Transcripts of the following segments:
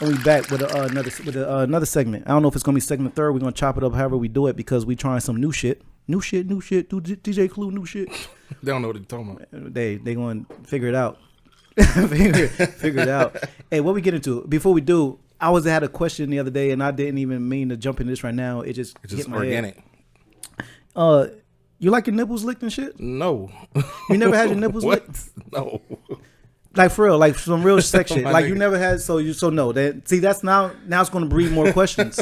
And we back with another segment. I don't know if it's gonna be second or third. We're gonna chop it up however we do it because we trying some new shit. New shit. DJ Clue, new shit. They don't know what they're talking about. They gonna figure it out. figure it out. Hey, what we get into before we do? I had a question the other day and I didn't even mean to jump into this right now. It's just hit my organic. Head. You like your nipples licked and shit? No. You never had your nipples licked? No. Like for real, like some real sex shit. Like you never had, so no. That's now it's going to breed more questions.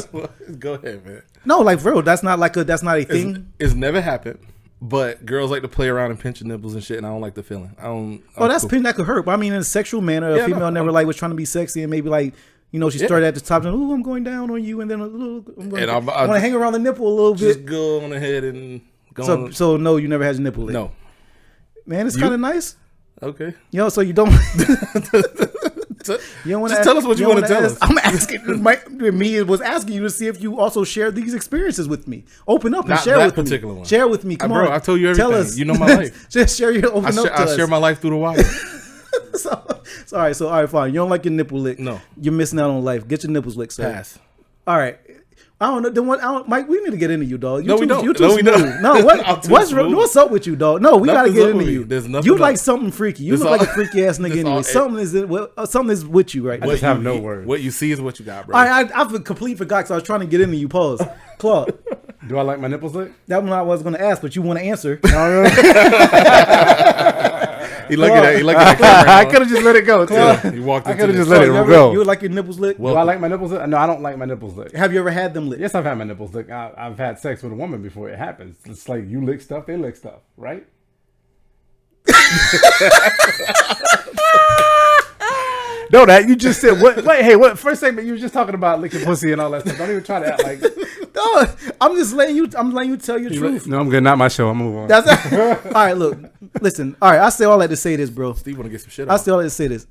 Go ahead, man. No, like for real, that's not a thing. It's never happened. But girls like to play around and pinch your nipples and shit, and I don't like the feeling. That's cool. That could hurt. But I mean, in a sexual manner, a female never was trying to be sexy and maybe like. She started at the top and, ooh, I'm going down on you, and then I'm going to hang around the nipple a little bit. Just go on ahead and go on. So no, you never had your nipple licked? No. Man, it's kind of nice. Okay. So you don't... you don't want to tell us what you want to tell us. I'm asking... me was asking you to see if you also share these experiences with me. Open up and Not share that with particular me. One. Share with me. Come on. Bro, I told you everything. Tell us. You know my life. Just share your... I share my life through the wire. All right, fine. You don't like your nipple licked. No. You're missing out on life. Get your nipples licked, sir. Pass. All right. I don't know. Then Mike, we need to get into you, dog. We don't. You too smooth. No, what's up with you, dog? No, we gotta get into you. There's nothing. You like something freaky. You look like a freaky ass nigga anyway. Something is with you right now. I just have no words. What you see is what you got, bro. All right, I completely forgot because I was trying to get into you. Pause. Claude. Do I like my nipples licked? That one I was going to ask, but you want to answer. He looking at the camera. I could have just let it go, too. You walked I into could have this. just let it go. You would like your nipples licked? Do I like my nipples licked? No, I don't like my nipples licked. Have you ever had them licked? Yes, I've had my nipples licked. I've had sex with a woman before it happens. It's like you lick stuff, they lick stuff, right? No, that you just said what? Wait, hey, what? First segment you were just talking about licking pussy and all that stuff. Don't even try to act like. No, I'm just letting you. I'm letting you tell your truth. No, I'm good. Not my show. I'm move on. All right, look, listen. All right, I say all that to say this, bro. Steve want to get some shit. I say all that to say this.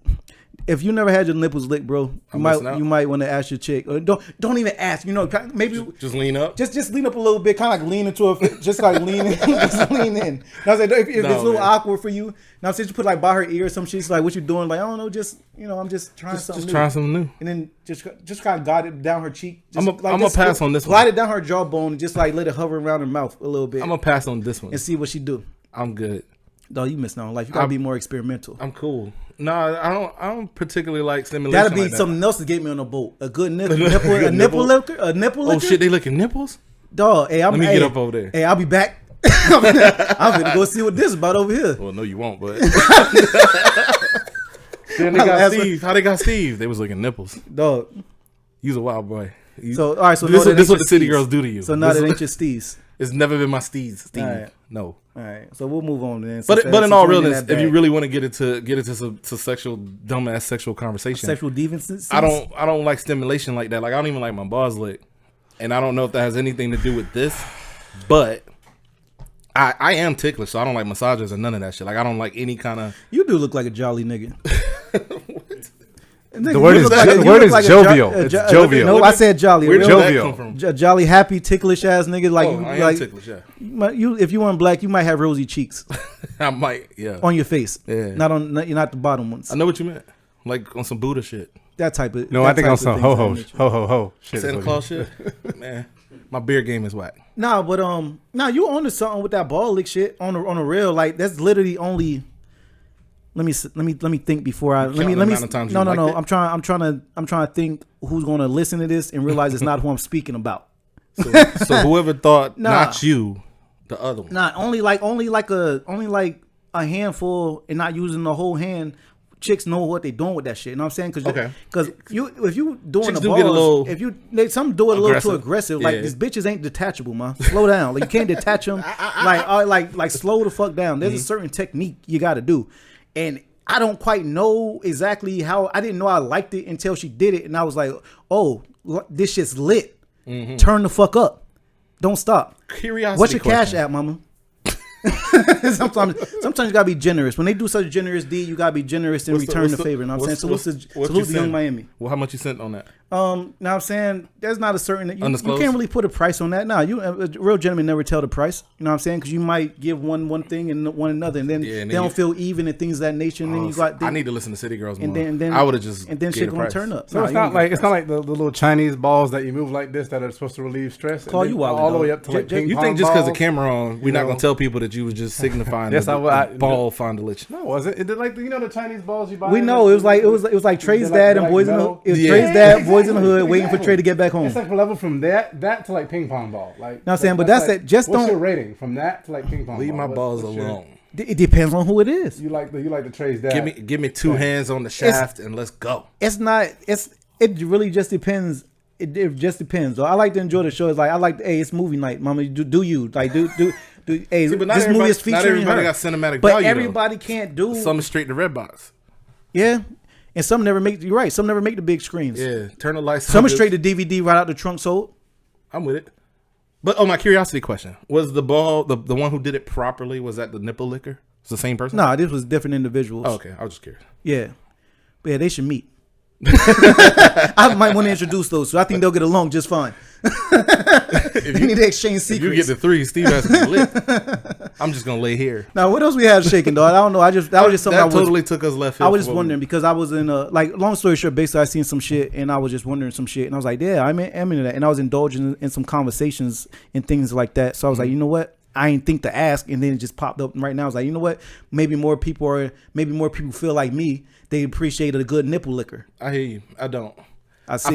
If you never had your nipples licked, bro, you might want to ask your chick. Or don't even ask. Maybe just lean up. Just lean up a little bit, kind of like lean into it. Just like lean in. Just lean in. Now, if it's a little awkward for you, now say you put like by her ear or some shit. She's like, "What you doing?" Like, I don't know. Just I'm just trying something. Just trying something new. And then just kind of guide it down her cheek. I'm gonna pass on this one. Glide it down her jawbone and just like let it hover around her mouth a little bit. I'm gonna pass on this one and see what she do. I'm good. No, you missing out on life. You gotta be more experimental. I'm cool. No, I don't particularly like stimulation. That'd be like something else to get me on a boat. A good nipple a nipple licker. Oh shit, they licking nipples? Dog, hey, let me get up over there. Hey, I'll be back. I'm gonna go see what this is about over here. Well, no, you won't, but then they got Steve. How they got Steve? They was licking nipples. Dog. You's a wild boy. So all right, so this is what the city girls do to you. So now that ain't your steez. It's never been my steez, Steve. Right. No. All right, so we'll move on then. But in all realness, if you really want to get into some sexual dumbass sexual conversation, sexual deviances, I don't like stimulation like that. Like I don't even like my balls licked, and I don't know if that has anything to do with this, but I am ticklish, so I don't like massages or none of that shit. Like I don't like any kind of. You do look like a jolly nigga. Nigga, the word is jovial. It's jovial. No, I said jolly. Where'd jovial come from? Jolly, happy, ticklish ass nigga. Like, I am ticklish, yeah. If you weren't black, you might have rosy cheeks. I might, yeah. On your face, yeah. Not the bottom ones. I know what you meant. Like on some Buddha shit. That type of. No, I think on some ho shit. Santa Claus shit. Man, my beer game is whack. Nah, but you onto something with that ball lick shit on a real. Like that's literally only. Let me think before I let me. No. I'm trying to think who's going to listen to this and realize it's not who I'm speaking about. So whoever thought not you, the other one. Only like a handful and not using the whole hand. Chicks know what they doing with that shit. You know what I'm saying? Because if you doing chicks the balls, some do it a little too aggressive. Like these bitches ain't detachable, man. Slow down. Like you can't detach them. like slow the fuck down. There's a certain technique you got to do. And I don't quite know exactly how. I didn't know I liked it until she did it, and I was like, "Oh, this shit's lit. Mm-hmm. Turn the fuck up. Don't stop." Curiosity. What's your cash app, mama? sometimes you gotta be generous. When they do such generous deed, you gotta be generous and return the favor. You know what I'm saying? Salute the Young Miami. Well, how much you sent on that? Now I'm saying there's not a certain you can't Undisclosed? really put a price on that. No, a real gentleman never tell the price. You know what I'm saying? Because you might give one thing and one another, and then they don't feel even and things of that nature. And then you got. I need to listen to City Girls more. And then I would have just. And then shit gonna turn up. So it's not like the little Chinese balls that you move like this that are supposed to relieve stress. Call you out all the way up to like ping you pong think just because the balls, camera on, we're not gonna tell people that you was just signifying Yes, the ball fondulation? No, was it? It did like the Chinese balls you buy. We know it was like Trey's dad and Boys in the Hood. It was Trey's dad, Boys in the Hood, waiting for Trey to get back home. It's like a level from that to like ping pong ball. Like, I'm saying, but that's it. Just what's don't. your rating from that to like ping pong? Leave ball? my balls alone. It depends on who it is. You like the Trey's dad. Give me two hands on the shaft and let's go. It really just depends. It just depends. So I like to enjoy the show. It's like, hey, it's movie night, mama. Do you like do hey, but this movie is featuring everybody her. got cinematic But value. everybody can't do. Some is straight to red box. Yeah. And some never make. You're right. Some never make the big screens. Yeah, turn the lights. Some are straight to DVD right out the trunk sold. I'm with it. But my curiosity question was the ball the one who did it properly, was that the nipple licker? It's the same person? Nah, this was different individuals. Oh, okay, I was just curious. Yeah, but yeah, they should meet. I might want to introduce those, so I think they'll get along just fine. You need to exchange secrets. If you get the three, Steve has to be lit. I'm just gonna lay here. Now, what else we had shaking, dog? I don't know. That was just something that totally took us left field. I was just wondering because I was in long story short, basically I seen some shit and I was just wondering some shit and I was like, yeah, I'm into that, and I was indulging in some conversations and things like that. So I was like, you know what? I didn't think to ask, and then it just popped up. And right now, I was like, you know what? Maybe more people feel like me. They appreciate a good nipple licker. I hear you. I don't. I see.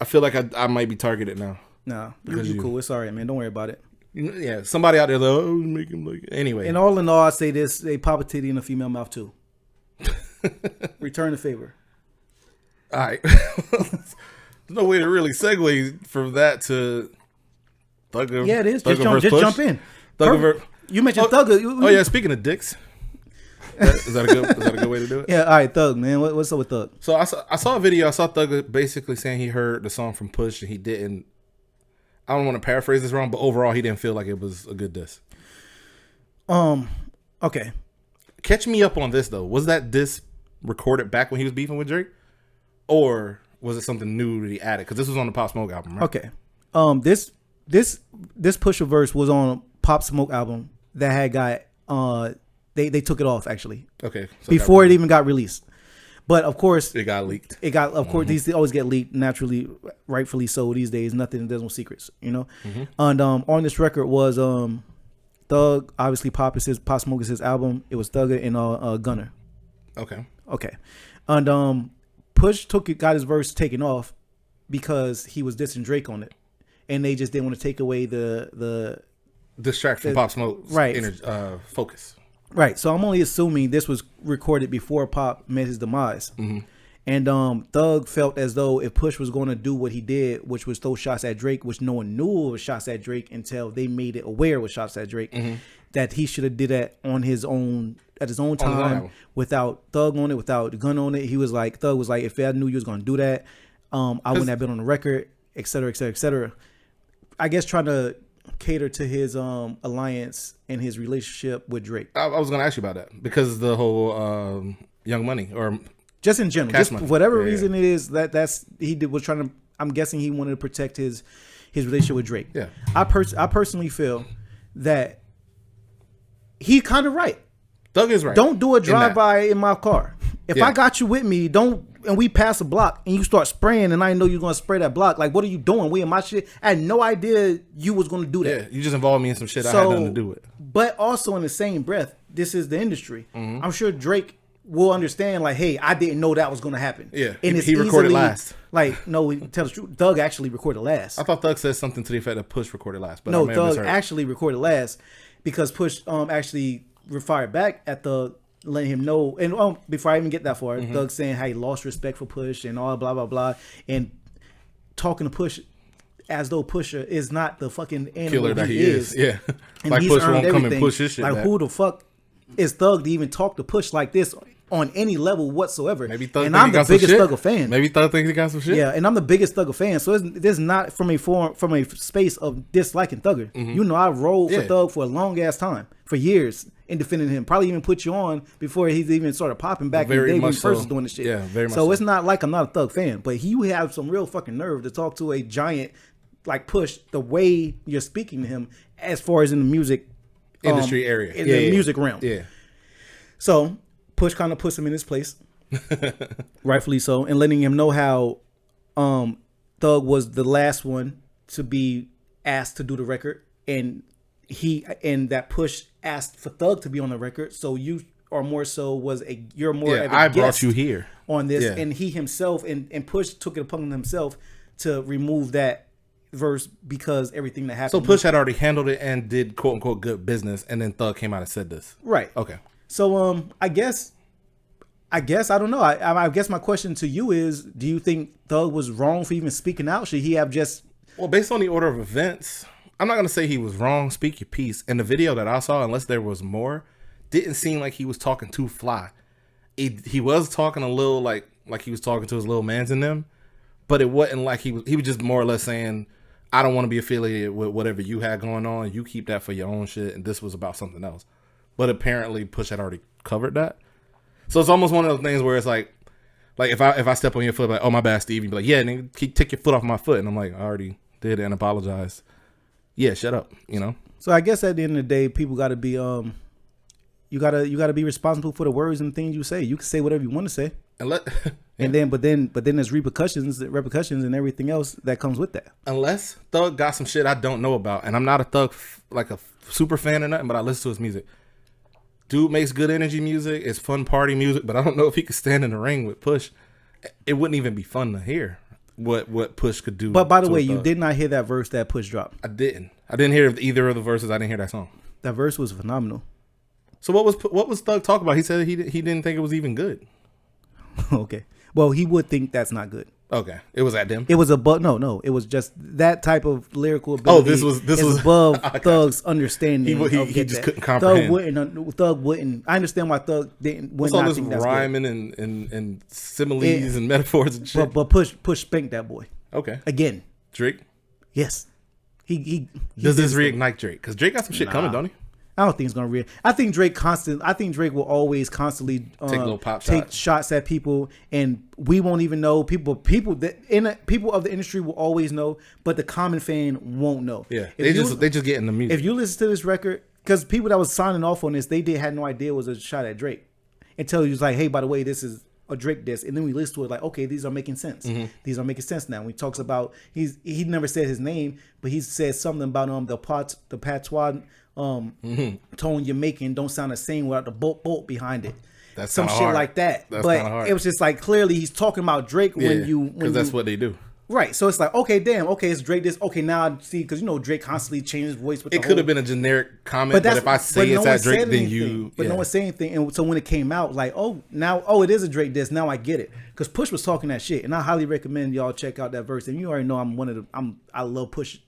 I feel like I might be targeted now. No, you cool. It's all right, man. Don't worry about it. Yeah, somebody out there though, make him like anyway. And all in all, I say this: they pop a titty in a female mouth too. Return the favor. All right. There's no way to really segue from that to Thugger. Yeah, it is. Just jump in. You mentioned Thugger. Oh yeah, speaking of dicks. Is that a good way to do it? Yeah, all right, Thug, man. What's up with Thug? So I saw a video. I saw Thug basically saying he heard the song from Push and he didn't. I don't want to paraphrase this wrong, but overall he didn't feel like it was a good diss. Okay. Catch me up on this though. Was that diss recorded back when he was beefing with Drake, or was it something new that he added? Because this was on the Pop Smoke album, right? Okay. This Pusha verse was on a Pop Smoke album that had got They took it off actually. Okay. So before it even got released. But of course it got leaked. These always get leaked naturally, rightfully so these days. There's no secrets, you know. Mm-hmm. And on this record was Thug, obviously Pop Smoke is his album. It was Thugger and Gunner. Okay. And Push got his verse taken off because he was dissing Drake on it, and they just didn't want to take away the distract from Pop Smoke's focus. Right, so I'm only assuming this was recorded before Pop met his demise. Mm-hmm. And Thug felt as though if Push was going to do what he did, which was throw shots at Drake, which no one knew it was shots at Drake until they made it aware it was shots at Drake, that he should have did that on his own, at his own time, without Thug on it, without the gun on it. Thug was like, if I knew you was going to do that, I wouldn't have been on the record, et cetera, et cetera, et cetera. I guess trying to cater to his alliance and his relationship with Drake. I was going to ask you about that because the whole Young Money or just in general, just whatever reason it is was trying to. I'm guessing he wanted to protect his relationship with Drake. Yeah, I personally feel that he kind of right. Thug is right. Don't do a drive-by in my car. If I got you with me, and we pass a block and you start spraying and I know you're going to spray that block. Like, what are you doing? We in my shit. I had no idea you was going to do that. Yeah, you just involved me in some shit I had nothing to do with. But also in the same breath, this is the industry. Mm-hmm. I'm sure Drake will understand, like, hey, I didn't know that was going to happen. Yeah, and he recorded last. Like, no, tell the truth. Thug actually recorded last. I thought Thug said something to the effect that Push recorded last. But no, Thug actually recorded last because Push actually fired back at Thug, letting him know. And before I even get that far, Thug saying how he lost respect for Push and all blah, blah, blah. And talking to Push as though Pusha is not the fucking animal killer that he is. Yeah. And like he's Push earned won't come everything. and push his shit like, back. who the fuck is Thug to even talk to Push like this on any level whatsoever? Maybe Thug and I'm the biggest Thugger fan. Maybe Thug thinks he got some shit. Yeah, and I'm the biggest Thugger fan. So this is not from a space of disliking Thugger. Mm-hmm. You know, I rolled for Thug for a long ass time. for years in defending him. Probably even put you on before he's even started popping back in the day when he first was doing the shit. Yeah, very much so. It's not like I'm not a Thug fan, but he would have some real fucking nerve to talk to a giant like Push the way you're speaking to him as far as in the music industry area. In the music realm. Yeah. So Push kind of puts him in his place. Rightfully so. And letting him know how Thug was the last one to be asked to do the record. And that Push asked for Thug to be on the record. So you are more so you're more of a I guest brought you here on this. Yeah. And he himself and Push took it upon himself to remove that verse because everything that happened. So Push had already handled it and did quote unquote good business, and then Thug came out and said this. Right. Okay. So I guess I don't know. I guess my question to you is: do you think Thug was wrong for even speaking out? Should he have just? Well, based on the order of events, I'm not gonna say he was wrong. Speak your piece. And the video that I saw, unless there was more, didn't seem like he was talking too fly. He was talking a little like he was talking to his little mans in them, but it wasn't like he was just more or less saying, I don't want to be affiliated with whatever you had going on. You keep that for your own shit. And this was about something else. But apparently Push had already covered that. So it's almost one of those things where it's like if I step on your foot, like, oh, my bad, Steve. You'd be like, yeah, nigga, take your foot off my foot. And I'm like, I already did and apologized. Yeah, shut up, you know? So I guess at the end of the day, people got to be, you gotta be responsible for the words and things you say. You can say whatever you want to say. And but then there's repercussions and everything else that comes with that. Unless Thug got some shit I don't know about, and I'm not a Thug like a super fan or nothing, but I listen to his music. Dude makes good energy music. It's fun party music, but I don't know if he could stand in the ring with Push. It wouldn't even be fun to hear what Push could do. But by the way, you did not hear that verse that Push dropped. I didn't hear either of the verses. I didn't hear that song. That verse was phenomenal. So what was Thug talking about? He said he didn't think it was even good. Okay. Well, he would think that's not good. Okay. It was at them. It was no. It was just that type of lyrical ability. This was above Thug's understanding. He just couldn't comprehend. Thug wouldn't. I understand why Thug didn't. What's all this rhyming and similes and metaphors and shit? But Push spanked that boy. Okay. Again. Drake. Yes. He does this reignite Drake? Because Drake got some shit coming, don't he? I don't think it's gonna I think Drake will always constantly take little pop shots at people, and we won't even know. People of the industry will always know, but the common fan won't know. Yeah, they just get in the music. If you listen to this record, because people that was signing off on this, they had no idea it was a shot at Drake until he was like, "Hey, by the way, this is a Drake diss," and then we listen to it like, "Okay, these are making sense. Mm-hmm. These are making sense now." When he talks about he never said his name, but he said something about the patois. Tone you're making don't sound the same without the bolt behind it. That's some shit hard. like that. That's but it was just like clearly he's talking about Drake because that's what they do. Right. So it's like, okay, damn, okay, it's Drake this. Okay, now I see, because Drake constantly changes his voice with it could have been a generic comment, but if I say it's at Drake, then you no one said anything. And so when it came out, like, it is a Drake diss. Now I get it. Because Push was talking that shit. And I highly recommend y'all check out that verse. And you already know I love Push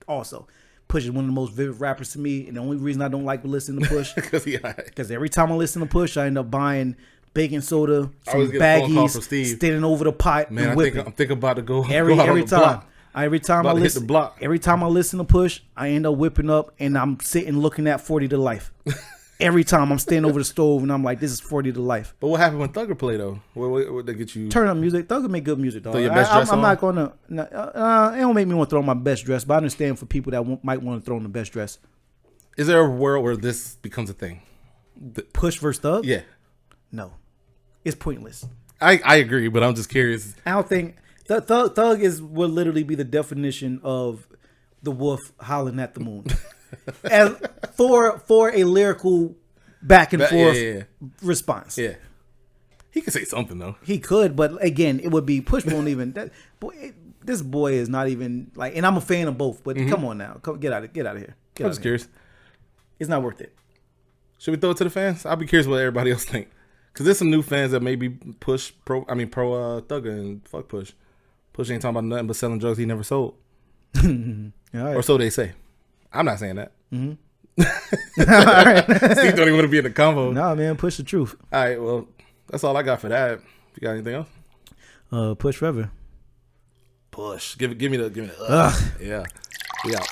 also. Push is one of the most vivid rappers to me, and the only reason I don't like listening to Push because every time I listen to Push, I end up buying baking soda, some baggies, standing over the pot. Man, and whipping. I'm thinking about to go every time. Block. Every time I listen to Push, I end up whipping up, and I'm sitting looking at 40 to Life. Every time I'm standing over the stove and I'm like, this is 40 to Life. But what happened when Thugger play though? What they get you? Turn up music. Thugger make good music, dog. Throw your best dress I'm on? not gonna. It don't make me want to throw on my best dress, but I understand for people that might want to throw on the best dress. Is there a world where this becomes a thing? Push versus Thug? Yeah. No, it's pointless. I agree, but I'm just curious. I don't think Thug will literally be the definition of the wolf howling at the moon. As for a lyrical back and forth response. Yeah. He could say something though. He could, but again, it would be Push won't even this boy is not even like, and I'm a fan of both, but come on now. Get out of here. I'm just curious. It's not worth it. Should we throw it to the fans? I'll be curious what everybody else think. Cause there's some new fans that maybe pro Thugger and fuck Push. Push ain't talking about nothing but selling drugs he never sold. Right. Or so they say. I'm not saying that. Mm-hmm. All right. Steve don't even want to be in the convo. Nah, man, push the truth. All right, well, that's all I got for that. You got anything else? Push forever. Push. Give me the. Yeah. We out.